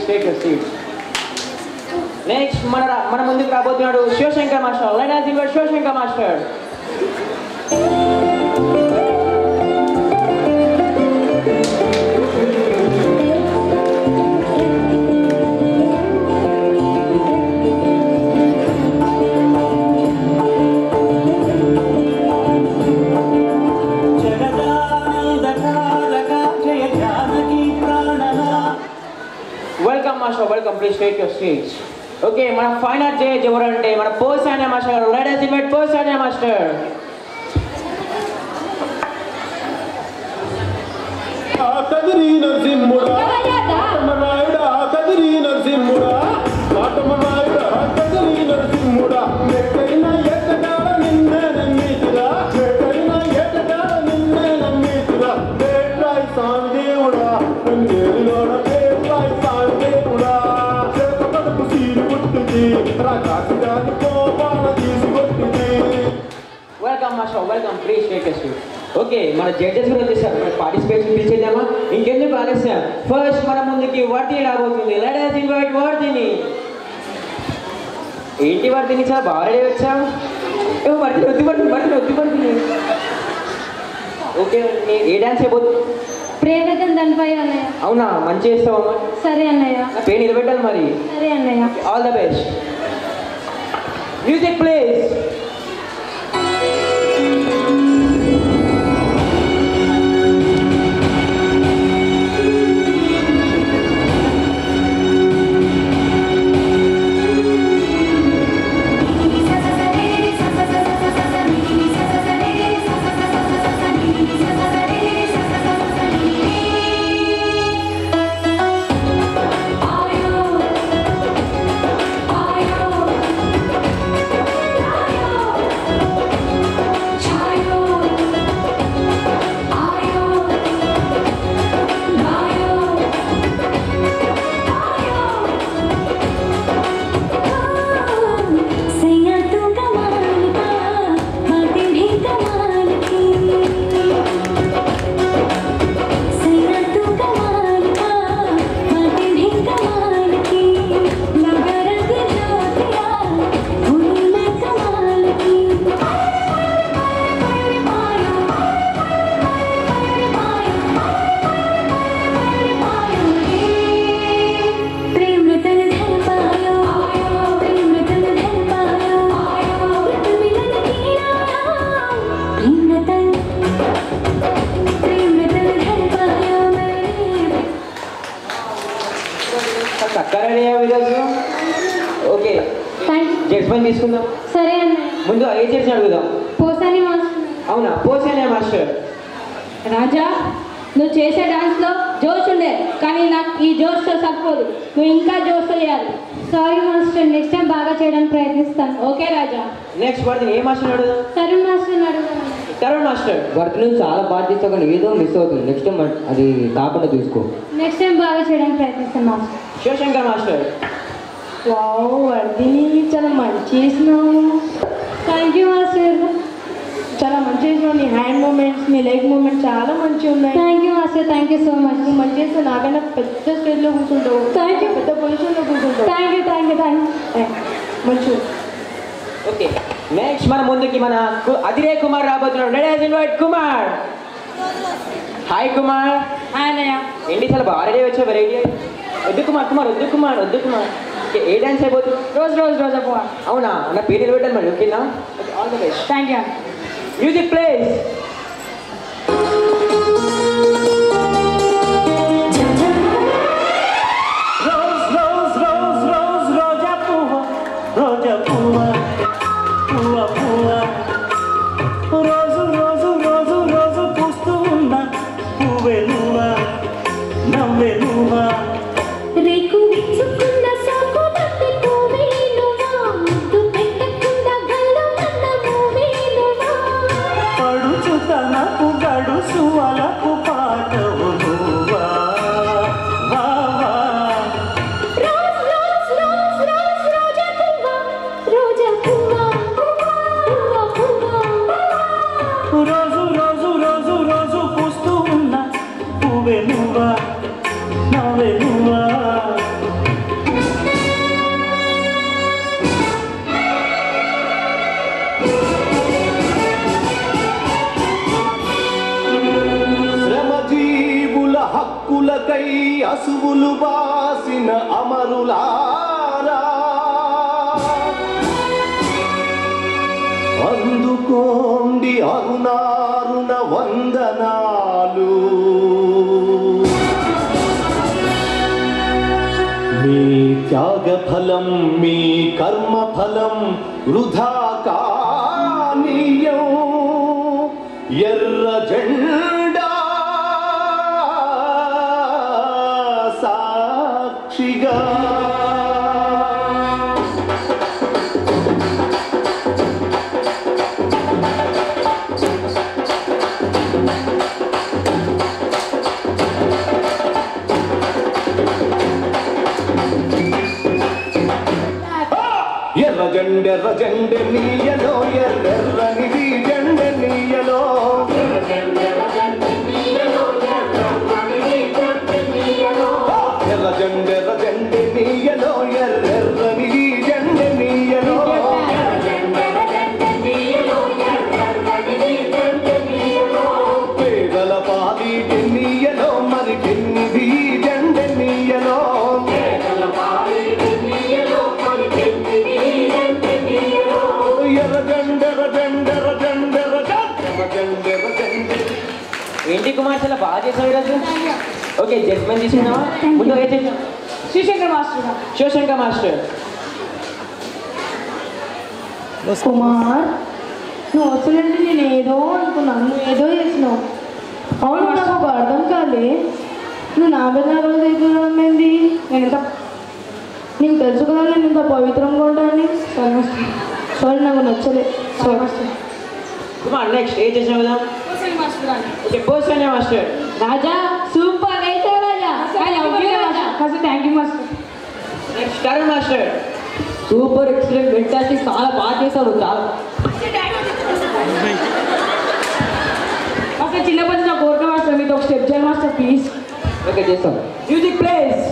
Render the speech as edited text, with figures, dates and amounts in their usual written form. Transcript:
Please take your seats. Next, మన ముందుకు రాబోతున్నాడు Shivashankar master. Let us invite Shivashankar master. Welcome master, welcome. Please take your seats. Okay, మన fine art judge ఎవరంటే మన Posane master గారు. Let us invite Posane master. Kadiri నరసింహుడా కాటమరాయుడా కదిరి నరసింహుడా కాటమరాయుడా కదిరి నరసింహుడా ఎక్కడైనా ఎక్కడాల నిన్నే నమ్మితిరా ఎక్కడైనా ఎక్కడాల నిన్నే నమ్మితిరా పేట్రాయి స్వామి దేవుడా కంజేరిలోన పేట్రాయి స్వామి దేవుడా చేతపడకు సీరు పుట్టింది రాకాశగాని కోపాల తీసుకొట్టింది. Welcome master, welcome. Please take your seat. Okay, మన జడ్జెస్ కూడా వచ్చేసారు. మన పార్టిసిపేట్స్ పిలిచేద్దామా? ఇంకెందుకు ఆలస్యం, ఫస్ట్ మన ముందుకి వర్ధిని రాబోతుంది. Let us invite Vardhini. ఏంటి వర్ధిని, చాలా బాగా రెడీ వచ్చావు. వర్ధిని వద్దు. ఓకే, ఏ డాన్స్ అయిపోతుంది? ప్రేమతం దానిపై అన్నయ్య. అవునా, మంచి చేస్తావమ్మా. సరే అన్నయ్య. నా పేరు నిలబెట్టాలి మరి. సరే అన్నయ్య. All the best. Music please. Okay, judgement తీసుకుందాం. సరే అన్నయ్య. ముందు ఏ జడ్జిని అడుగుదాం? పోసాని మాస్టర్. అవునా, పోసానే మాస్టర్. రాజా, నువ్వు చేసే డాన్స్లో జోష్ ఉండే, కానీ నాకు ఈ జోష్తో సరిపోదు. నువ్వు ఇంకా జోష్తో చేయాలి. సారీ మాస్టర్, నెక్స్ట్ టైం బాగా చేయడానికి ప్రయత్నిస్తాను. ఓకే రాజా. నెక్స్ట్ వర్ధిని ఏ మాస్టర్ అడుగుదాం? తరుణ్ మాస్టర్ని అడుగుదాం. తరుణ్ మాస్టర్. వర్ధిని చాలా బాగా చేస్తావు కానీ ఏదో మిస్ అవుతుంది. నెక్స్ట్ టైం అది కాకుండా చూసుకో. నెక్స్ట్ టైం బాగా చేయడానికి ప్రయత్నిస్తాను master. Shivashankar master. Wow Vardhini, చాలా మంచి చేసినావు. Thank you master. చాలా మంచి చేసినావు. నీ హ్యాండ్ మూమెంట్స్, నీ లెగ్ మూమెంట్స్ చాలా మంచిగా ఉన్నాయి. Thank you master, thank you so much. నువ్వు మంచి చేస్తే నాకైనా పెద్ద స్టేజ్లో కూర్చుంటావు. Thank you. పెద్ద పొజిషన్లో కూర్చుంటావు. Thank you. మంచిగా. ఓకే, నెక్స్ట్ మన ముందుకి మన అదిరే కుమార్ రాబోతున్నాడు. Let us invite Kumar. Hi Kumar. Hi అన్నయ్య. ఏంటి చాలా బాగా రెడీ వచ్చా? వెరైటీ. వద్దు కుమార్. ఓకే, ఏ డాన్స్ అయిపోతుంది? రోజా పోవా. అవునా, నా పేరు నిలబెట్టాలి మరి. ఓకేనా? All the best. Thank you. Music please. హక్కులకై అసువులు బాసిన అమరులారా అందుకోండి అరుణారుణ వందనాలు. మీ త్యాగ ఫలం మీ కర్మ ఫలం వృధా కానీయం. ఎర్ర జెండా సాక్షిగా ఎర్ర జెండె నీయలో ఎర్రెర్రనిది జెండె నీయలో. ఎర్ర జెండె నీయలో ఎర్రెర్రనిది జెండె నీయలో. పేదల పాలి నీయలో మరి పెన్నిది జెండె నీయలో. ఏంటి కుమార్ చాలా బాగా చేసావు ఈరోజు. ఓకే జడ్జ్మెంట్ తీసుకున్నావా? ముందు ఏ చేసావు? శివశంకర్ మాస్టర్. శివశంకర్ మాస్టర్. కుమార్ నువ్వు వస్తున్నట్టు నేను ఏదో అనుకున్నాను, నువ్వు ఏదో చేసినావు. అవును నాకు ఒక అర్థం కాలే, నువ్వు నా మీద రోజు ఎదురడం ఏంది? నేను ఎంత నీకు తెలుసు కదా నేను ఇంత పవిత్రంగా ఉంటానని. సారీ నాకు నచ్చలే. కుమార్ నెక్స్ట్ ఏ చేసావు కదా? Okay Posane master. Raja super వేసావు Raja. Thank you master. Next Karan master. Super excellent fantastic చాలా బాగా చేశారు. చాలా మాస్టర్ చిన్నప్పటి నుంచి నా కోరిక మాస్టర్, మీతో ఒక స్టెప్ చేయాలి మాస్టర్ ప్లీజ్. ఓకే చేస్తాం. Music plays.